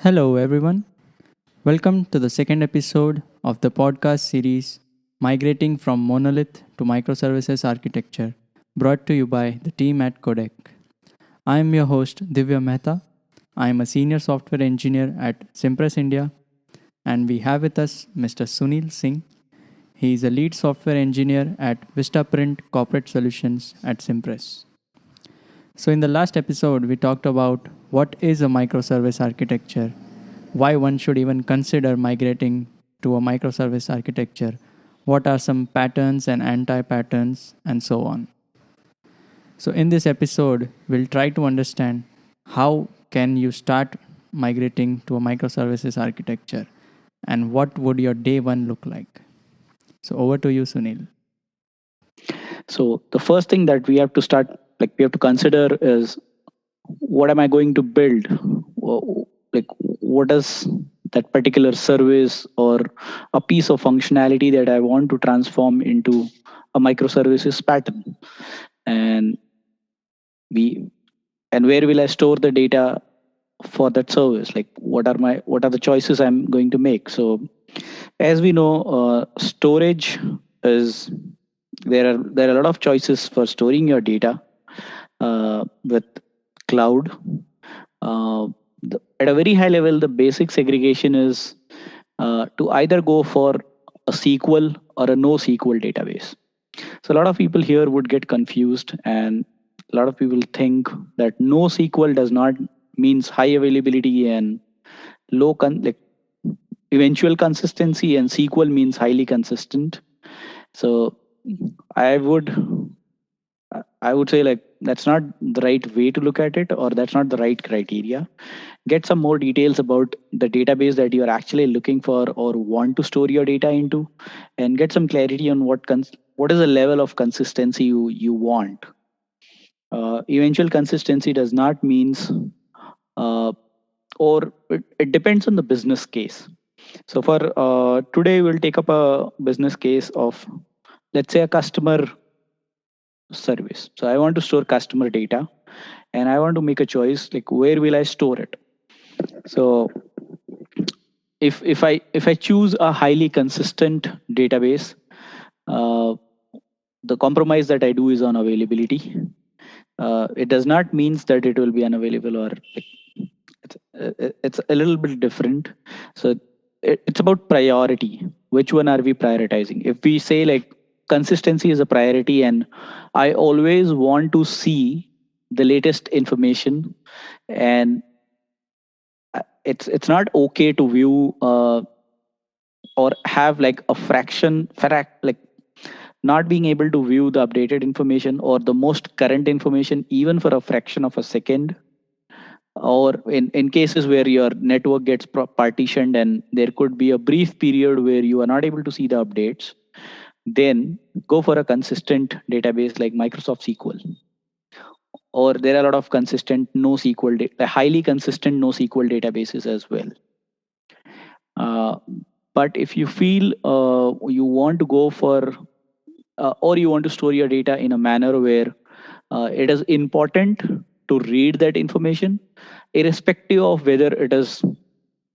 Hello, everyone. Welcome to the second episode of the podcast series Migrating from Monolith to Microservices Architecture, brought to you by the team at Codec. I am your host, Divya Mehta. I am a senior software engineer at Simpress India, and we have with us Mr. Sunil Singh. He is a lead software engineer at Vistaprint Corporate Solutions at Simpress. So, in the last episode, we talked about what is a microservice architecture, why one should even consider migrating to a microservice architecture, what are some patterns and anti patterns, and so on. So, in this episode, we'll try to understand how can you start migrating to a microservices architecture and what would your day one look like. So, over to you, Sunil. So the first thing that we have to start, like we have to consider is what am I going to build? Like what is that particular service or a piece of functionality that I want to transform into a microservices pattern? And we and where will I store the data for that service? Like what are the choices I'm going to make? So as we know, storage is there are a lot of choices for storing your data with cloud. At a very high level, the basic segregation is to either go for a SQL or a NoSQL database. So a lot of people here would get confused, and a lot of people think that NoSQL does not means high availability and like eventual consistency, and SQL means highly consistent. So I would I would say like that's not the right way to look at it, or that's not the right criteria. Get some more details about the database that you are actually looking for or want to store your data into, and get some clarity on what is the level of consistency you want. Eventual consistency does not means uh, or it depends on the business case. So for today we'll take up a business case of, let's say, a customer service. So I want to store customer data, and I want to make a choice like where will I store it. So if I choose a highly consistent database, uh, the compromise that I do is on availability. It does not means that it will be unavailable, or like it's a little bit different. So it's about priority. Which one are we prioritizing? If we say like consistency is a priority, and I always want to see the latest information, and it's not okay to view or have like a like not being able to view the updated information or the most current information even for a fraction of a second, or in cases where your network gets partitioned and there could be a brief period where you are not able to see the updates, then go for a consistent database like Microsoft SQL. Or there are a lot of consistent highly consistent NoSQL databases as well. uh, but if you feel you want to go for or you want to store your data in a manner where it is important to read that information, irrespective of whether it is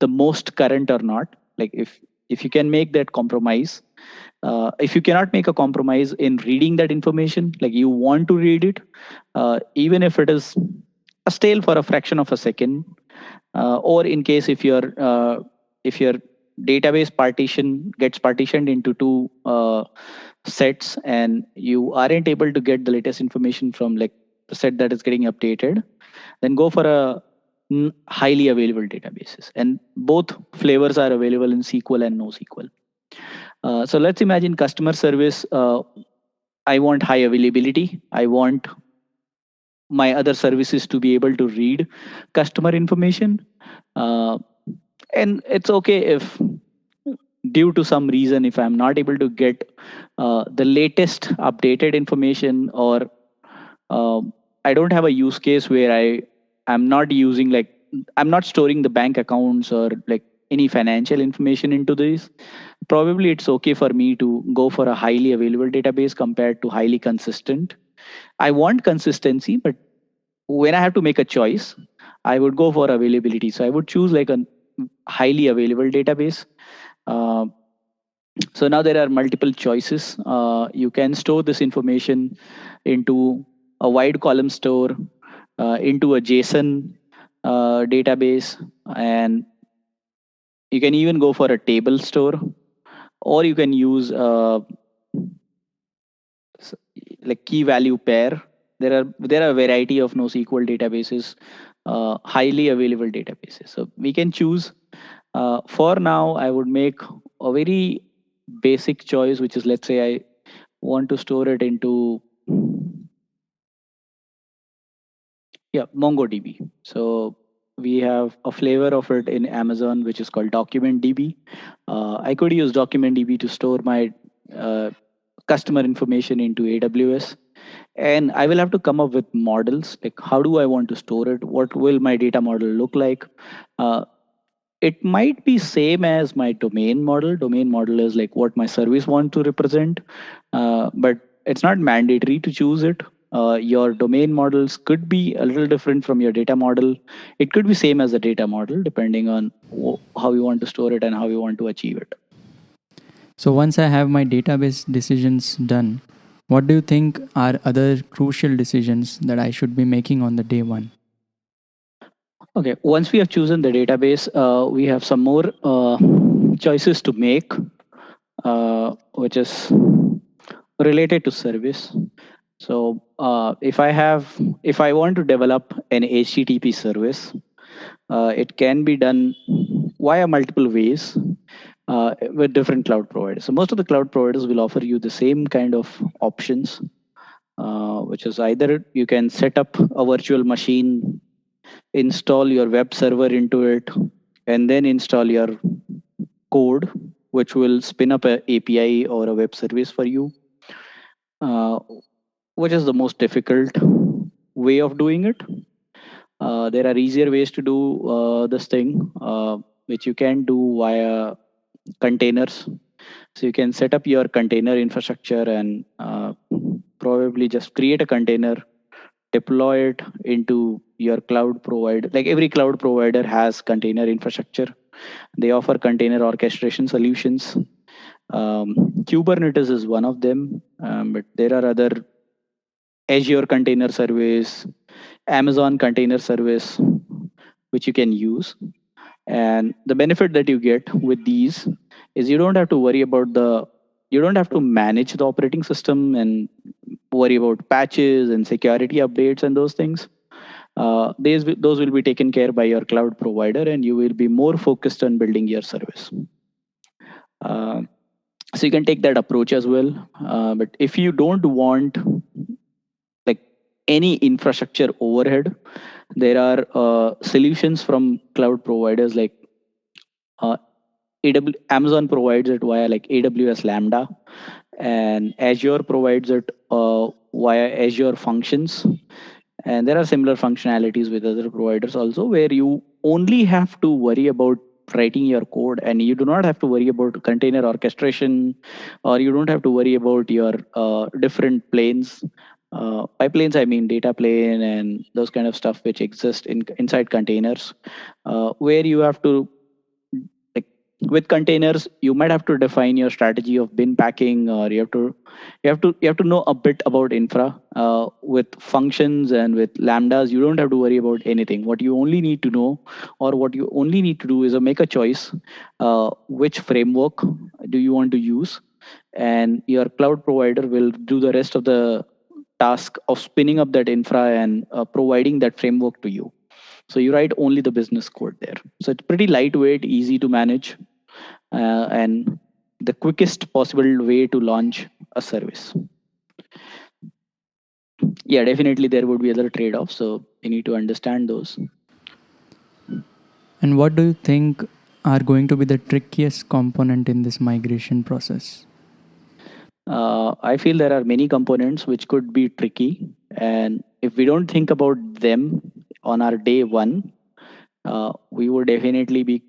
the most current or not. Like if you can make that compromise, if you cannot make a compromise in reading that information, like you want to read it, even if it is a stale for a fraction of a second, or in case if your database partition gets partitioned into two sets and you aren't able to get the latest information from like the set that is getting updated, then go for a highly available databases, and both flavors are available in SQL and NoSQL. So let's imagine customer service. I want high availability. I want my other services to be able to read customer information. Uh, and it's okay if due to some reason, if I'm not able to get the latest updated information, or I don't have a use case where I'm not using like I'm not storing the bank accounts or like any financial information into this, probably it's okay for me to go for a highly available database compared to highly consistent. I want consistency, but when I have to make a choice, I would go for availability. So I would choose like a highly available database. Uh, so now there are multiple choices. You can store this information into a wide column store, into a JSON database, and you can even go for a table store, or you can use s- like key value pair. There are a variety of NoSQL databases, highly available databases. So we can choose. For now, I would make a very basic choice, which is, let's say I want to store it into, yeah, MongoDB. So we have a flavor of it in Amazon, which is called DocumentDB. I could use DocumentDB to store my uh, customer information into AWS, and I will have to come up with models, like how do I want to store it, what will my data model look like. uh, it might be same as my domain model is like what my service want to represent, but it's not mandatory to choose it. Your domain models could be a little different from your data model. It could be same as the data model depending on how you want to store it and how you want to achieve it. So once I have my database decisions done, what do you think are other crucial decisions that I should be making on the day one? Okay, once we have chosen the database, we have some more choices to make, which is related to service. So if I want to develop an HTTP service, it can be done via multiple ways with different cloud providers. So most of the cloud providers will offer you the same kind of options, which is either you can set up a virtual machine, install your web server into it, and then install your code, which will spin up a API or a web service for you, uh, which is the most difficult way of doing it. There are easier ways to do this thing, which you can do via containers. So you can set up your container infrastructure and probably just create a container, deploy it into your cloud provider. Like every cloud provider has container infrastructure. They offer container orchestration solutions. Kubernetes is one of them, but there are other, Azure Container Service, Amazon Container Service, which you can use. And the benefit that you get with these is you don't have to manage the operating system and worry about patches and security updates and those things. Those will be taken care by your cloud provider, and you will be more focused on building your service. Uh, so you can take that approach as well. But if you don't want like any infrastructure overhead, there are solutions from cloud providers like uh, Amazon provides it via like AWS Lambda, and Azure provides it via Azure Functions. And there are similar functionalities with other providers also, where you only have to worry about writing your code, and you do not have to worry about container orchestration, or you don't have to worry about your different planes. By planes, I mean data plane and those kind of stuff which exist inside containers, where you have to, like, with containers you might have to define your strategy of bin packing, or you have to know a bit about infra. With functions and with lambdas, you don't have to worry about anything. What you only need to know, or what you only need to do, is make a choice, which framework do you want to use, and your cloud provider will do the rest of the task of spinning up that infra and providing that framework to you. So you write only the business code there. So it's pretty lightweight, easy to manage, and the quickest possible way to launch a service. Yeah, definitely there would be other trade-offs, so you need to understand those. And what do you think are going to be the trickiest component in this migration process? I feel there are many components which could be tricky, and if we don't think about them on our day one, we would definitely be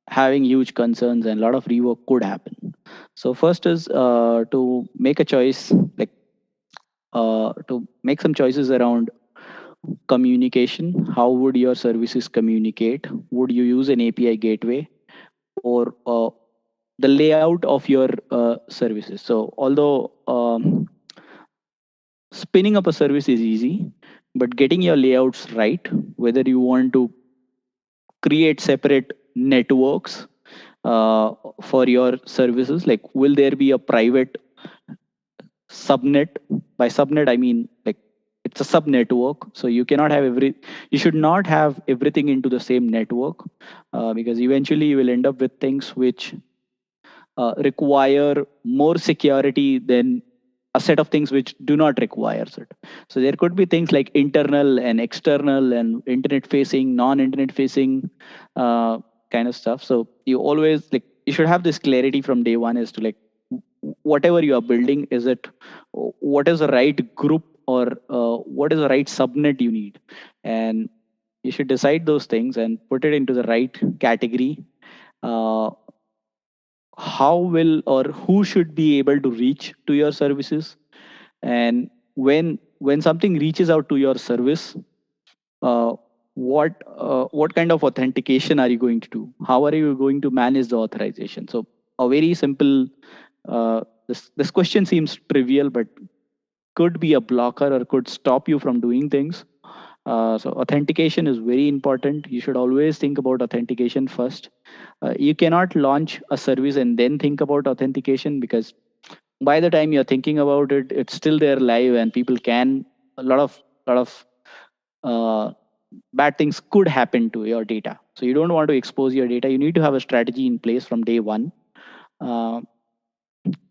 having huge concerns, and a lot of rework could happen. So first is to make a choice, like to make some choices around communication. How would your services communicate? Would you use an API gateway, or the layout of your services? So although spinning up a service is easy, but getting your layouts right, whether you want to create separate networks uh, for your services, like will there be a private subnet? By subnet I mean like it's a sub network, so you cannot have you should not have everything into the same network, because eventually you will end up with things which require more security than a set of things which do not require it. So there could be things like internal and external and internet facing, non-internet facing kind of stuff. So you always like you should have this clarity from day one as to like whatever you are building, is it what is the right group, or what is the right subnet you need, and you should decide those things and put it into the right category. uh, how will or who should be able to reach to your services, and when something reaches out to your service, uh, what kind of authentication are you going to do? How are you going to manage the authorization? So a very simple, this question seems trivial, but could be a blocker or could stop you from doing things. So authentication is very important. You should always think about authentication first. You cannot launch a service and then think about authentication, because by the time you're thinking about it, it's still there live, and people can a lot of uh, bad things could happen to your data. So you don't want to expose your data. You need to have a strategy in place from day one. Uh,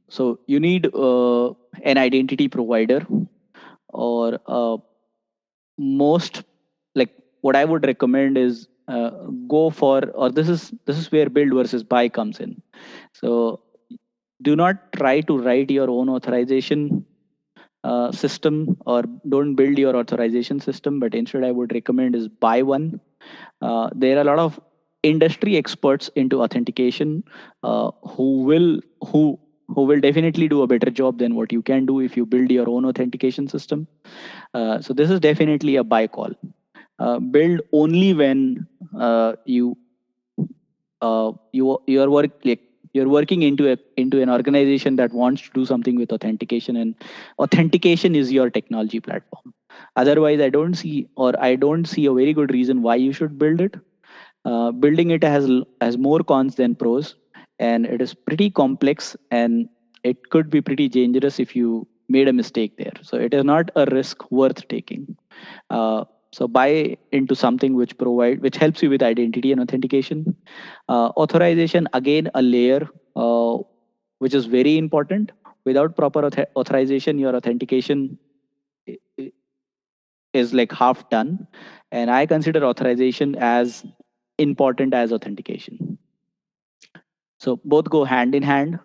so you need an identity provider, or most like what I would recommend is go for, or this is where build versus buy comes in. So do not try to write your own authorization system, or don't build your authorization system, but instead I would recommend is buy one. There are a lot of industry experts into authentication who will definitely do a better job than what you can do if you build your own authentication system. So this is definitely a buy call. Build only when you are you're working into an organization that wants to do something with authentication, and authentication is your technology platform. Otherwise I don't see a very good reason why you should build it. Building it has more cons than pros, and it is pretty complex, and it could be pretty dangerous if you made a mistake there. So it is not a risk worth taking. So buy into something which helps you with identity and authentication. Authorization, again, a layer which is very important. Without proper authorization, your authentication is like half done, and I consider authorization as important as authentication. So both go hand in hand.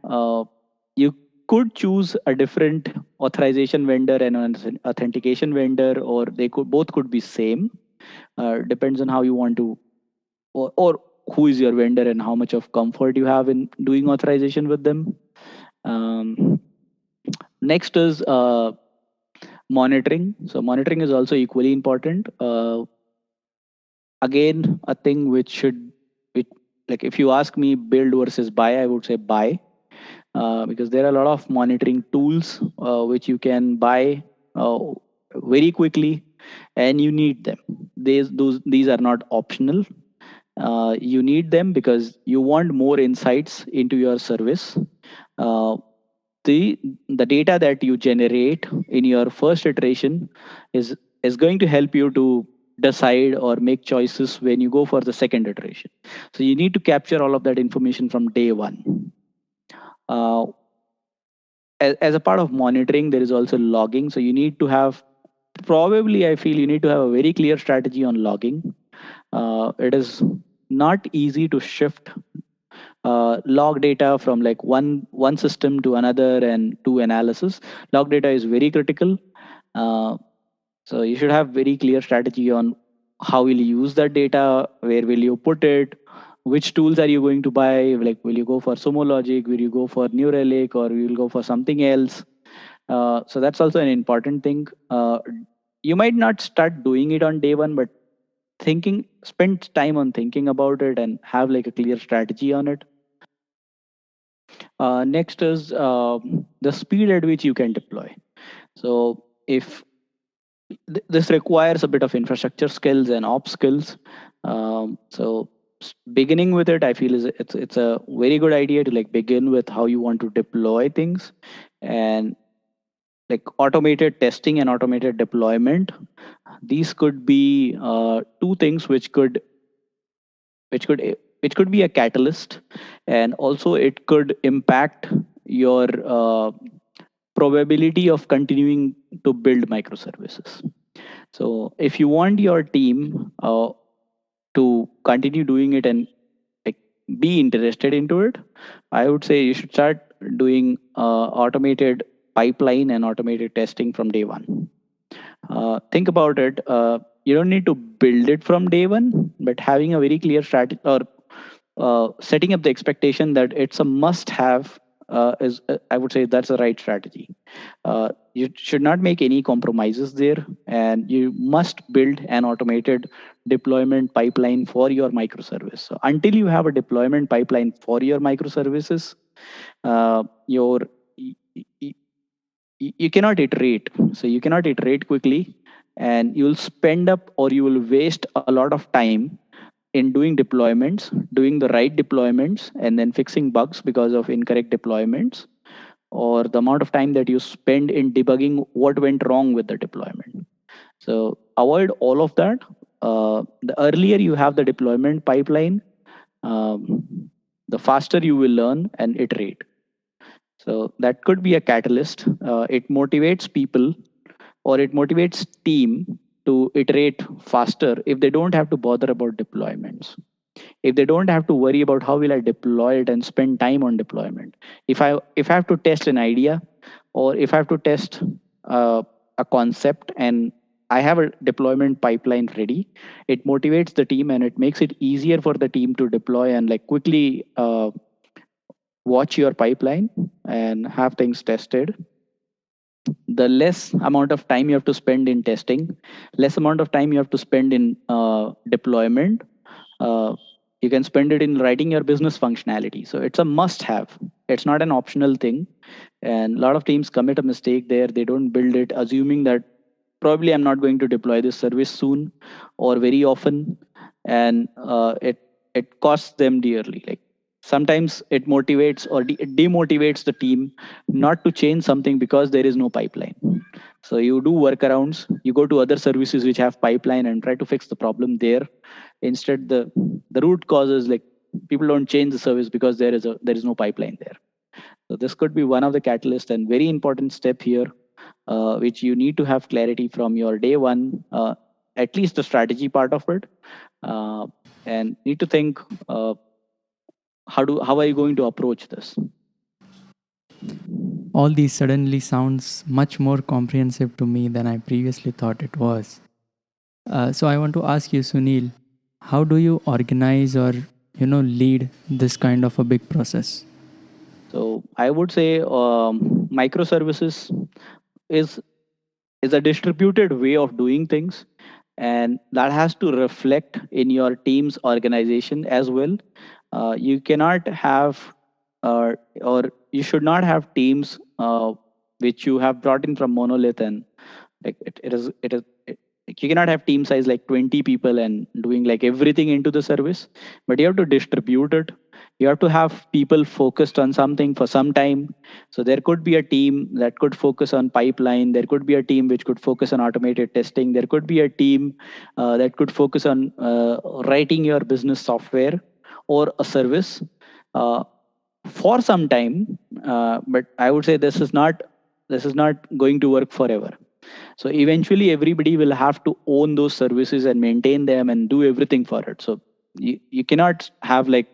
You could choose a different authorization vendor and an authentication vendor, or they could be same. Depends on how you want to, or who is your vendor and how much of comfort you have in doing authorization with them. Um, Next is monitoring. So monitoring is also equally important. Again, a thing which like if you ask me build versus buy, I would say buy, because there are a lot of monitoring tools which you can buy uh, very quickly, and you need them. These are not optional. You need them because you want more insights into your service. Uh, the data that you generate in your first iteration is is going to help you to decide or make choices when you go for the second iteration. So you need to capture all of that information from day one. uh, as a part of monitoring, there is also logging. So you need to have, probably I feel you need to have a very clear strategy on logging. It is not easy to shift log data from like one system to another and to analysis. Log data is very critical. uh, so you should have very clear strategy on how will you use that data, where will you put it, which tools are you going to buy, like will you go for Sumo Logic, will you go for New Relic, or will you go for something else. So that's also an important thing. you might not start doing it on day one, but spend time on thinking about it and have like a clear strategy on it. Next is the speed at which you can deploy. So if this requires a bit of infrastructure skills and ops skills. So beginning with it, I feel is it's a very good idea to like begin with how you want to deploy things, and like automated testing and automated deployment. These could be two things which could which could be a catalyst, and also it could impact your probability of continuing to build microservices. So if you want your team to continue doing it and like be interested into it, I would say you should start doing automated pipeline and automated testing from day one. Think about it. You don't need to build it from day one, but having a very clear strategy, or setting up the expectation that it's a must have, is I would say that's the right strategy. You should not make any compromises there, and you must build an automated deployment pipeline for your microservice. So until you have a deployment pipeline for your microservices, your you cannot iterate. So you cannot iterate quickly, and you will spend up or you will waste a lot of time in doing deployments, doing the right deployments, and then fixing bugs because of incorrect deployments, or the amount of time that you spend in debugging what went wrong with the deployment. So avoid all of that. The earlier you have the deployment pipeline, the faster you will learn and iterate. So that could be a catalyst. It motivates people, or it motivates team to iterate faster if they don't have to bother about deployments, if they don't have to worry about how will I deploy it and spend time on deployment. If I have to test an idea, or if I have to test a concept, and I have a deployment pipeline ready, it motivates the team and it makes it easier for the team to deploy and like quickly watch your pipeline and have things tested. The less amount of time you have to spend in testing, less amount of time you have to spend in deployment, uh, you can spend it in writing your business functionality. So it's a must have, it's not an optional thing. And a lot of teams commit a mistake there. They don't build it assuming that probably I'm not going to deploy this service soon or very often, and it costs them dearly. Like sometimes it motivates or it demotivates the team not to change something because there is no pipeline. So you do workarounds, you go to other services which have pipeline and try to fix the problem there. Instead, the root cause is like people don't change the service because there is no pipeline there. So this could be one of the catalyst and very important step here, which you need to have clarity from your day one, at least the strategy part of it, uh, and need to think, how are you going to approach this. All these suddenly sounds much more comprehensive to me than I previously thought it was. So I want to ask you, Sunil, how do you organize or lead this kind of a big process? So I would say microservices is is a distributed way of doing things, and that has to reflect in your team's organization as well. You cannot have, or you should not have teams which you have brought in from monolith, and like you cannot have team size like 20 people and doing like everything into the service, but you have to distribute it. You have to have people focused on something for some time. So there could be a team that could focus on pipeline, there could be a team which could focus on automated testing, there could be a team that could focus on writing your business software or a service uh, for some time. But I would say this is not going to work forever. So eventually everybody will have to own those services and maintain them and do everything for it. So you cannot have like,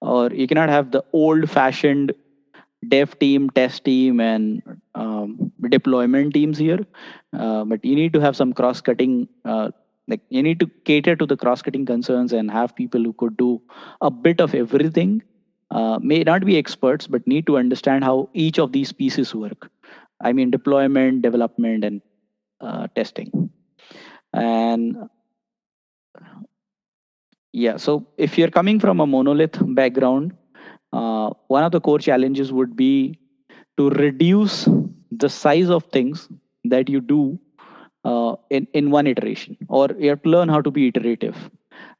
or you cannot have the old fashioned dev team, test team, and deployment teams here. But you need to have some cross cutting, like you need to cater to the cross cutting concerns and have people who could do a bit of everything. May not be experts, but need to understand how each of these pieces work. I mean, deployment, development, and testing. And yeah, so if you're coming from a monolith background, one of the core challenges would be to reduce the size of things that you do in one iteration, or you have to learn how to be iterative.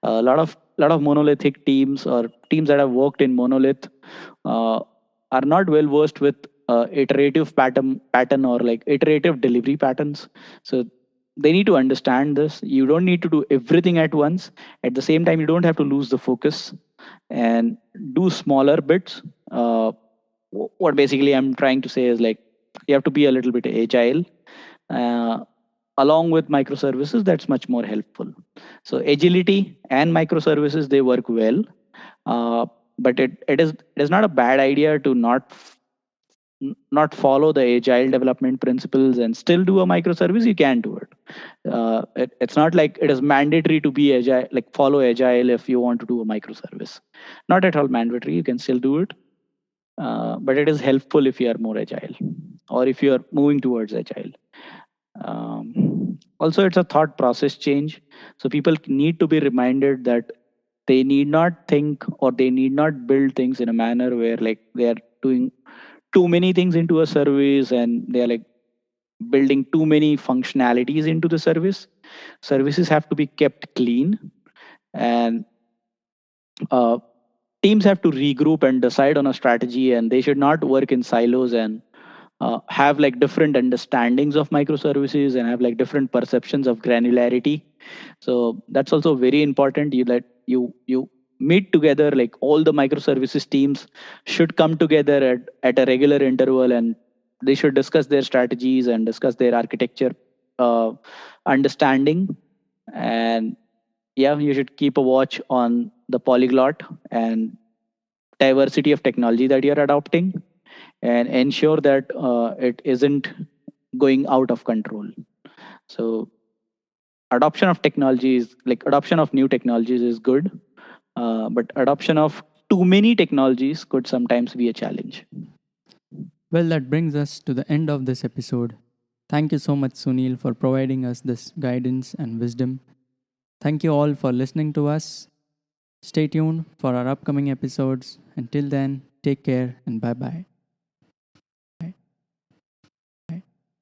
A lot of monolithic teams or teams that have worked in monolith uh, are not well versed with iterative pattern or like iterative delivery patterns. So they need to understand this. You don't need to do everything at once. At the same time, you don't have to lose the focus and do smaller bits. What basically I'm trying to say is like you have to be a little bit agile. Uh, Along with microservices, that's much more helpful. So agility and microservices, they work well. uh, but it is not a bad idea to not follow the agile development principles and still do a microservice. You can do it. It's not like it is mandatory to be agile, like follow agile if you want to do a microservice. Not at all mandatory. You can still do it, but it is helpful if you are more agile or if you are moving towards agile. Also, it's a thought process change. So people need to be reminded that they need not think or they need not build things in a manner where like they are doing too many things into a service and they are like building too many functionalities into the service. Services have to be kept clean, and uh, teams have to regroup and decide on a strategy, and they should not work in silos and have like different understandings of microservices and have like different perceptions of granularity. So that's also very important. You meet together, like all the microservices teams should come together at a regular interval, and they should discuss their strategies and discuss their architecture uh, understanding. And yeah, you should keep a watch on the polyglot and diversity of technology that you're adopting, and ensure that it isn't going out of control. So adoption of technologies, like adoption of new technologies is good, but adoption of too many technologies could sometimes be a challenge. Well, that brings us to the end of this episode. Thank you so much, Sunil, for providing us this guidance and wisdom. Thank you all for listening to us. Stay tuned for our upcoming episodes. Until then, take care and bye bye.